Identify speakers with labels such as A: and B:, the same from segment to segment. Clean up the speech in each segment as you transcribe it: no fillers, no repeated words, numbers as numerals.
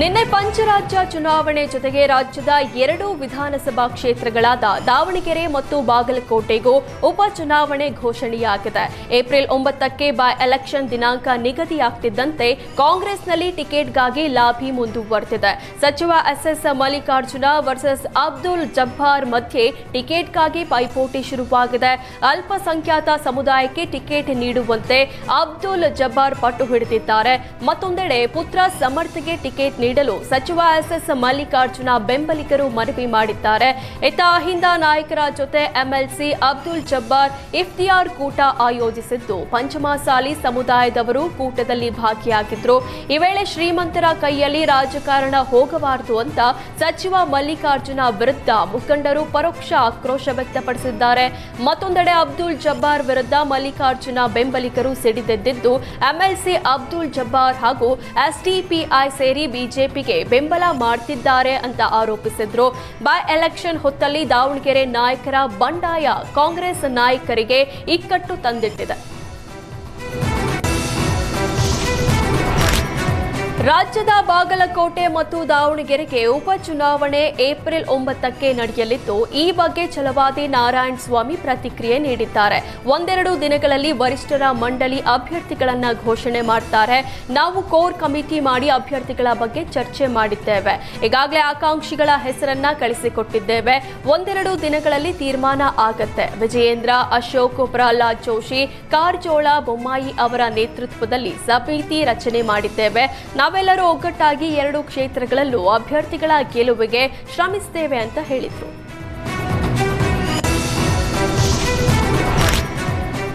A: ನಿನ್ನೆ ಪಂಚರಾಜ್ಯ ಚುನಾವಣೆ ಜೊತೆಗೆ ರಾಜ್ಯದ 2 ವಿಧಾನಸಭಾ ಕ್ಷೇತ್ರಗಳಾದ ದಾವಣಗೆರೆ ಮತ್ತು ಬಾಗಲಕೋಟೆಗೂ ಉಪಚುನಾವಣೆ ಘೋಷಣೆಯಾಗಿದೆ. ಏಪ್ರಿಲ್ 9ಕ್ಕೆ ಬೈ ಎಲೆಕ್ಷನ್ ದಿನಾಂಕ ನಿಗದಿಯಾಗ್ತಿದ್ದಂತೆ ಕಾಂಗ್ರೆಸ್ನಲ್ಲಿ ಟಿಕೆಟ್ಗಾಗಿ ಲಾಬಿ ಮುಂದುವರೆದಿದೆ. ಸಚಿವ ಎಸ್ಎಸ್ ಮಲ್ಲಿಕಾರ್ಜುನ ವರ್ಸಸ್ ಅಬ್ದುಲ್ ಜಬ್ಬಾರ್ ಮಧ್ಯೆ ಟಿಕೆಟ್ಗಾಗಿ ಪೈಪೋಟಿ ಶುರುವಾಗಿದೆ. ಅಲ್ಪಸಂಖ್ಯಾತ ಸಮುದಾಯಕ್ಕೆ ಟಿಕೆಟ್ ನೀಡುವಂತೆ ಅಬ್ದುಲ್ ಜಬ್ಬಾರ್ ಪಟ್ಟು ಹಿಡಿದಿದ್ದಾರೆ. ಮತ್ತೊಂದೆಡೆ ಪುತ್ರ ಸಮರ್ಥಗೆ ಟಿಕೆಟ್ ನೀಡಲು ಸಚಿವ ಎಸ್ಎಸ್ ಮಲ್ಲಿಕಾರ್ಜುನ ಬೆಂಬಲಿಗರು ಮನವಿ ಮಾಡಿದ್ದಾರೆ. ಇತ್ತ ಅಹಿಂದ ನಾಯಕರ ಜೊತೆ ಎಂಎಲ್ಸಿ ಅಬ್ದುಲ್ ಜಬ್ಬಾರ್ ಇಫ್ತಿಯಾರ್ ಕೂಟ ಆಯೋಜಿಸಿದ್ದು ಪಂಚಮಸಾಲಿ ಸಮುದಾಯದವರು ಕೂಟದಲ್ಲಿ ಭಾಗಿಯಾಗಿದ್ರು. ಈ ವೇಳೆ ಶ್ರೀಮಂತರ ಕೈಯಲ್ಲಿ ರಾಜಕಾರಣ ಹೋಗಬಾರದು ಅಂತ ಸಚಿವ ಮಲ್ಲಿಕಾರ್ಜುನ ವಿರುದ್ಧ ಮುಖಂಡರು ಪರೋಕ್ಷ ಆಕ್ರೋಶ ವ್ಯಕ್ತಪಡಿಸಿದ್ದಾರೆ. ಮತ್ತೊಂದೆಡೆ ಅಬ್ದುಲ್ ಜಬ್ಬಾರ್ ವಿರುದ್ಧ ಮಲ್ಲಿಕಾರ್ಜುನ ಬೆಂಬಲಿಗರು ಸಿಡಿದೆದ್ದಿದ್ದು ಎಂಎಲ್ಸಿ ಅಬ್ದುಲ್ ಜಬ್ಬಾರ್ ಹಾಗೂ ಎಸ್ಡಿಪಿಐ ಸೇರಿ ಬಿಜೆಪಿಗೆ ಬೆಂಬಲ ಮಾಡ್ತಿದ್ದಾರೆ ಅಂತ ಆರೋಪಿಸಿದ್ರು. ಬೈ ಎಲೆಕ್ಷನ್ ಹೊತ್ತಲ್ಲಿ ದಾವಣಗೆರೆ ನಾಯಕರ ಬಂಡಾಯ ಕಾಂಗ್ರೆಸ್ ನಾಯಕರಿಗೆ ಇಕ್ಕಟ್ಟು ತಂದಿಟ್ಟಿದೆ. ರಾಜ್ಯದ ಬಾಗಲಕೋಟೆ ಮತ್ತು ದಾವಣಗೆರೆಗೆ ಉಪಚುನಾವಣೆ ಏಪ್ರಿಲ್ 9ಕ್ಕೆ ನಡೆಯಲಿದ್ದು, ಈ ಬಗ್ಗೆ ಛಲವಾದಿ ನಾರಾಯಣ ಸ್ವಾಮಿ ಪ್ರತಿಕ್ರಿಯೆ ನೀಡಿದ್ದಾರೆ. ಒಂದೆರಡು ದಿನಗಳಲ್ಲಿ ವರಿಷ್ಠರ ಮಂಡಳಿ ಅಭ್ಯರ್ಥಿಗಳನ್ನ ಘೋಷಣೆ ಮಾಡ್ತಾರೆ. ನಾವು ಕೋರ್ ಕಮಿಟಿ ಮಾಡಿ ಅಭ್ಯರ್ಥಿಗಳ ಬಗ್ಗೆ ಚರ್ಚೆ ಮಾಡಿದ್ದೇವೆ. ಈಗಾಗಲೇ ಆಕಾಂಕ್ಷಿಗಳ ಹೆಸರನ್ನ ಕಳಿಸಿಕೊಟ್ಟಿದ್ದೇವೆ. ಒಂದೆರಡು ದಿನಗಳಲ್ಲಿ ತೀರ್ಮಾನ ಆಗತ್ತೆ. ವಿಜಯೇಂದ್ರ, ಅಶೋಕ್, ಪ್ರಹ್ಲಾದ್ ಜೋಶಿ, ಕಾರಜೋಳ, ಬೊಮ್ಮಾಯಿ ಅವರ ನೇತೃತ್ವದಲ್ಲಿ ಸಮಿತಿ ರಚನೆ ಮಾಡಿದ್ದೇವೆ. ನಾವೆಲ್ಲರೂ ಒಗ್ಗಟ್ಟಾಗಿ 2 ಕ್ಷೇತ್ರಗಳಲ್ಲೂ ಅಭ್ಯರ್ಥಿಗಳ ಗೆಲುವಿಗೆ ಶ್ರಮಿಸುತ್ತೇವೆ ಅಂತ ಹೇಳಿದರು.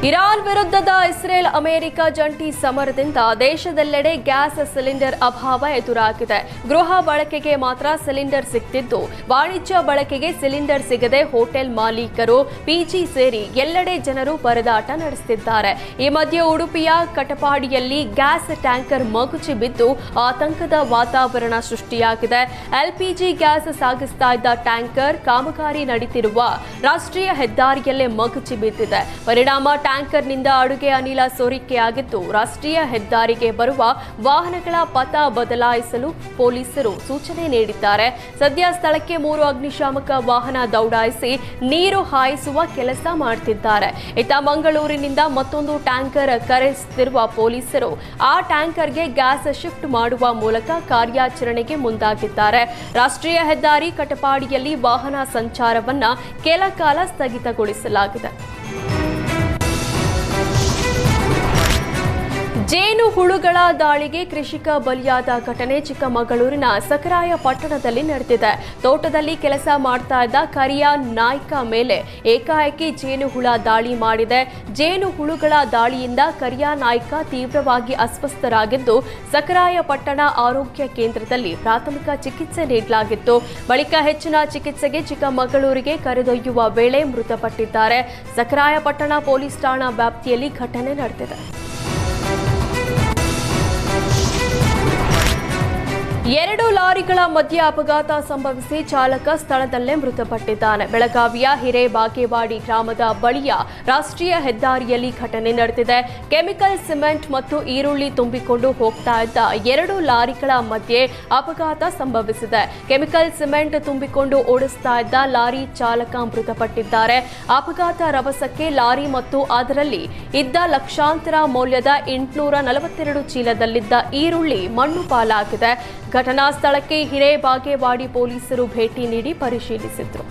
A: ಇರಾನ್ ವಿರುದ್ಧದ ಇಸ್ರೇಲ್ ಅಮೆರಿಕ ಜಂಟಿ ಸಮರದಿಂದ ದೇಶದೆಲ್ಲೆಡೆ ಗ್ಯಾಸ್ ಸಿಲಿಂಡರ್ ಅಭಾವ ಎದುರಾಗಿದೆ. ಗೃಹ ಬಳಕೆಗೆ ಮಾತ್ರ ಸಿಲಿಂಡರ್ ಸಿಗ್ತಿದ್ದು, ವಾಣಿಜ್ಯ ಬಳಕೆಗೆ ಸಿಲಿಂಡರ್ ಸಿಗದೆ ಹೋಟೆಲ್ ಮಾಲೀಕರು, ಪಿಜಿ ಸೇರಿ ಎಲ್ಲೆಡೆ ಜನರು ಪರದಾಟ ನಡೆಸುತ್ತಿದ್ದಾರೆ. ಈ ಮಧ್ಯೆ ಉಡುಪಿಯ ಕಟಪಾಡಿಯಲ್ಲಿ ಗ್ಯಾಸ್ ಟ್ಯಾಂಕರ್ ಮಗುಚಿ ಬಿದ್ದು ಆತಂಕದ ವಾತಾವರಣ ಸೃಷ್ಟಿಯಾಗಿದೆ. ಎಲ್ಪಿಜಿ ಗ್ಯಾಸ್ ಸಾಗಿಸ್ತಾ ಇದ್ದ ಟ್ಯಾಂಕರ್ ಕಾಮಗಾರಿ ನಡೆಯುತ್ತಿರುವ ರಾಷ್ಟ್ರೀಯ ಹೆದ್ದಾರಿಯಲ್ಲೇ ಮಗುಚಿ ಬಿದ್ದಿದೆ. ಪರಿಣಾಮ ಟ್ಯಾಂಕರ್ನಿಂದ ಅಡುಗೆ ಅನಿಲ ಸೋರಿಕೆಯಾಗಿದ್ದು, ರಾಷ್ಟ್ರೀಯ ಹೆದ್ದಾರಿಗೆ ಬರುವ ವಾಹನಗಳ ಪಥ ಬದಲಾಯಿಸಲು ಪೊಲೀಸರು ಸೂಚನೆ ನೀಡಿದ್ದಾರೆ. ಸದ್ಯ ಸ್ಥಳಕ್ಕೆ 3 ಅಗ್ನಿಶಾಮಕ ವಾಹನ ದೌಡಾಯಿಸಿ ನೀರು ಹಾಯಿಸುವ ಕೆಲಸ ಮಾಡುತ್ತಿದ್ದಾರೆ. ಇತ್ತ ಮಂಗಳೂರಿನಿಂದ ಮತ್ತೊಂದು ಟ್ಯಾಂಕರ್ ಕರೆಸುತ್ತಿರುವ ಪೊಲೀಸರು ಆ ಟ್ಯಾಂಕರ್ಗೆ ಗ್ಯಾಸ್ ಶಿಫ್ಟ್ ಮಾಡುವ ಮೂಲಕ ಕಾರ್ಯಾಚರಣೆಗೆ ಮುಂದಾಗಿದ್ದಾರೆ. ರಾಷ್ಟ್ರೀಯ ಹೆದ್ದಾರಿ ಕಟಪಾಡಿಯಲ್ಲಿ ವಾಹನ ಸಂಚಾರವನ್ನ ಕೆಲ ಕಾಲ ಸ್ಥಗಿತಗೊಳಿಸಲಾಗಿದೆ. ಜೇನು ಹುಳುಗಳ ದಾಳಿಗೆ ಕೃಷಿಕ ಬಲಿಯಾದ ಘಟನೆ ಚಿಕ್ಕಮಗಳೂರಿನ ಸಕರಾಯ ಪಟ್ಟಣದಲ್ಲಿ ನಡೆದಿದೆ. ತೋಟದಲ್ಲಿ ಕೆಲಸ ಮಾಡ್ತಾ ಇದ್ದ ಕರಿಯ ನಾಯ್ಕ ಮೇಲೆ ಏಕಾಏಕಿ ಜೇನು ಹುಳ ದಾಳಿ ಮಾಡಿದೆ. ಜೇನು ಹುಳುಗಳ ದಾಳಿಯಿಂದ ಕರಿಯ ನಾಯ್ಕ ತೀವ್ರವಾಗಿ ಅಸ್ವಸ್ಥರಾಗಿದ್ದು, ಸಕರಾಯ ಪಟ್ಟಣ ಆರೋಗ್ಯ ಕೇಂದ್ರದಲ್ಲಿ ಪ್ರಾಥಮಿಕ ಚಿಕಿತ್ಸೆ ನೀಡಲಾಗಿತ್ತು. ಬಳಿಕ ಹೆಚ್ಚಿನ ಚಿಕಿತ್ಸೆಗೆ ಚಿಕ್ಕಮಗಳೂರಿಗೆ ಕರೆದೊಯ್ಯುವ ವೇಳೆ ಮೃತಪಟ್ಟಿದ್ದಾರೆ. ಸಕರಾಯ ಪಟ್ಟಣ ಪೊಲೀಸ್ ಠಾಣಾ ವ್ಯಾಪ್ತಿಯಲ್ಲಿ ಘಟನೆ ನಡೆದಿದೆ. 2 ಲಾರಿಗಳ ಮಧ್ಯೆ ಅಪಘಾತ ಸಂಭವಿಸಿ ಚಾಲಕ ಸ್ಥಳದಲ್ಲೇ ಮೃತಪಟ್ಟಿದ್ದಾನೆ. ಬೆಳಗಾವಿಯ ಹಿರೇಬಾಗೇವಾಡಿ ಗ್ರಾಮದ ಬಳಿಯ ರಾಷ್ಟ್ರೀಯ ಹೆದ್ದಾರಿಯಲ್ಲಿ ಘಟನೆ ನಡೆದಿದೆ. ಕೆಮಿಕಲ್ ಸಿಮೆಂಟ್ ಮತ್ತು ಈರುಳ್ಳಿ ತುಂಬಿಕೊಂಡು ಹೋಗ್ತಾ ಇದ್ದ 2 ಲಾರಿಗಳ ಮಧ್ಯೆ ಅಪಘಾತ ಸಂಭವಿಸಿದೆ. ಕೆಮಿಕಲ್ ಸಿಮೆಂಟ್ ತುಂಬಿಕೊಂಡು ಓಡಿಸ್ತಾ ಇದ್ದ ಲಾರಿ ಚಾಲಕ ಮೃತಪಟ್ಟಿದ್ದಾರೆ. ಅಪಘಾತ ರಭಸಕ್ಕೆ ಲಾರಿ ಮತ್ತು ಅದರಲ್ಲಿ ಇದ್ದ ಲಕ್ಷಾಂತರ ಮೌಲ್ಯದ 842 ಚೀಲದಲ್ಲಿದ್ದ ಈರುಳ್ಳಿ ಮಣ್ಣು ಪಾಲಾಗಿದೆ. ಘಟನಾ ಸ್ಥಳಕ್ಕೆ ಹಿರೇಬಾಗೇವಾಡಿ ಪೊಲೀಸರು ಭೇಟಿ ನೀಡಿ ಪರಿಶೀಲಿಸಿದರು.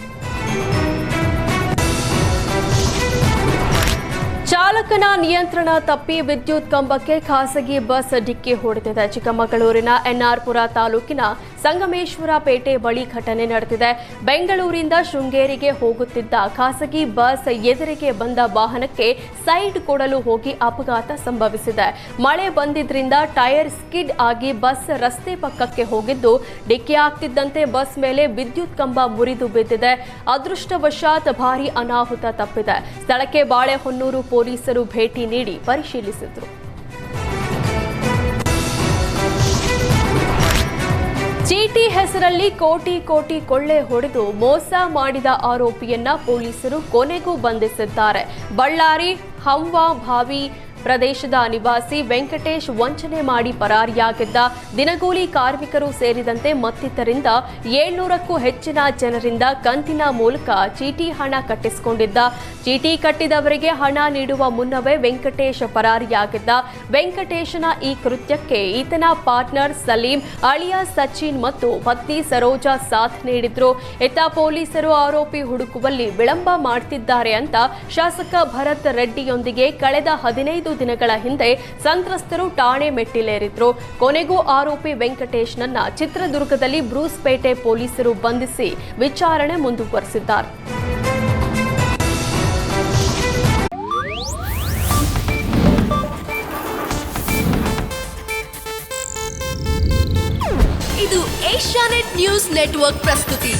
A: ಚಾಲಕನ ನಿಯಂತ್ರಣ ತಪ್ಪಿ ವಿದ್ಯುತ್ ಕಂಬಕ್ಕೆ ಖಾಸಗಿ ಬಸ್ ಡಿಕ್ಕಿ ಹೊಡೆದಿದೆ. ಚಿಕ್ಕಮಗಳೂರಿನ ಎನ್ಆರ್ಪುರ ತಾಲೂಕಿನ ಸಂಗಮೇಶ್ವರ ಪೇಟೆ ಬಳಿ ಘಟನೆ ನಡೆದಿದೆ. ಬೆಂಗಳೂರಿಂದ ಶೃಂಗೇರಿಗೆ ಹೋಗುತ್ತಿದ್ದ ಖಾಸಗಿ ಬಸ್ ಎದುರಿಗೆ ಬಂದ ವಾಹನಕ್ಕೆ ಸೈಡ್ ಕೊಡಲು ಹೋಗಿ ಅಪಘಾತ ಸಂಭವಿಸಿದೆ. ಮಳೆ ಬಂದಿದ್ರಿಂದ ಟೈರ್ ಸ್ಕಿಡ್ ಆಗಿ ಬಸ್ ರಸ್ತೆ ಪಕ್ಕಕ್ಕೆ ಹೋಗಿದ್ದು, ಡಿಕ್ಕಿ ಆಗ್ತಿದ್ದಂತೆ ಬಸ್ ಮೇಲೆ ವಿದ್ಯುತ್ ಕಂಬ ಮುರಿದು ಬಿದ್ದಿದೆ. ಅದೃಷ್ಟವಶಾತ್ ಭಾರೀ ಅನಾಹುತ ತಪ್ಪಿದೆ. ಸ್ಥಳಕ್ಕೆ ಬಾಳೆಹೊನ್ನೂರು ಪೊಲೀಸರು ಭೇಟಿ ನೀಡಿ ಪರಿಶೀಲಿಸಿದರು. ಚೀಟಿ ಹೆಸರಲ್ಲಿ ಕೋಟಿ ಕೋಟಿ ಕೊಳ್ಳೆ ಹೊಡೆದು ಮೋಸ ಮಾಡಿದ ಆರೋಪಿಯನ್ನ ಪೊಲೀಸರು ಕೊನೆಗೂ ಬಂಧಿಸಿದ್ದಾರೆ. ಬಳ್ಳಾರಿ ಹಂವಾ ಭಾವಿ ಪ್ರದೇಶದ ನಿವಾಸಿ ವೆಂಕಟೇಶ್ ವಂಚನೆ ಮಾಡಿ ಪರಾರಿಯಾಗಿದ್ದ ದಿನಗೂಲಿ ಕಾರ್ಮಿಕರು ಸೇರಿದಂತೆ ಮತ್ತಿತರಿಂದ 700ಕ್ಕೂ ಹೆಚ್ಚಿನ ಜನರಿಂದ ಕಂತಿನ ಮೂಲಕ ಚೀಟಿ ಹಣ ಕಟ್ಟಿಸಿಕೊಂಡಿದ್ದ. ಚೀಟಿ ಕಟ್ಟಿದವರಿಗೆ ಹಣ ನೀಡುವ ಮುನ್ನವೇ ವೆಂಕಟೇಶ್ ಪರಾರಿಯಾಗಿದ್ದ. ವೆಂಕಟೇಶನ ಈ ಕೃತ್ಯಕ್ಕೆ ಈತನ ಪಾರ್ಟ್ನರ್ ಸಲೀಂ ಅಳಿಯಾ ಸಚಿನ್ ಮತ್ತು ಪತ್ನಿ ಸರೋಜಾ ಸಾಥ್ ನೀಡಿದ್ರು. ಇತ್ತ ಪೊಲೀಸರು ಆರೋಪಿ ಹುಡುಕುವಲ್ಲಿ ವಿಳಂಬ ಮಾಡುತ್ತಿದ್ದಾರೆ ಅಂತ ಶಾಸಕ ಭರತ್ ರೆಡ್ಡಿಯೊಂದಿಗೆ ಕಳೆದ 15 ದಿನಗಳ ಹಿಂದೆ ಸಂತ್ರಸ್ತರು ಠಾಣೆ ಮೆಟ್ಟಿಲೇರಿದ್ರು. ಕೊನೆಗೂ ಆರೋಪಿ ವೆಂಕಟೇಶ್ನನ್ನ ಚಿತ್ರದುರ್ಗದಲ್ಲಿ ಬ್ರೂಸ್ಪೇಟೆ ಪೊಲೀಸರು ಬಂಧಿಸಿ ವಿಚಾರಣೆ ಮುಂದುವರೆಸಿದ್ದಾರೆ.
B: ಇದು ಏಷ್ಯಾನೆಟ್ ನ್ಯೂಸ್ ನೆಟ್ವರ್ಕ್ ಪ್ರಸ್ತುತಿ.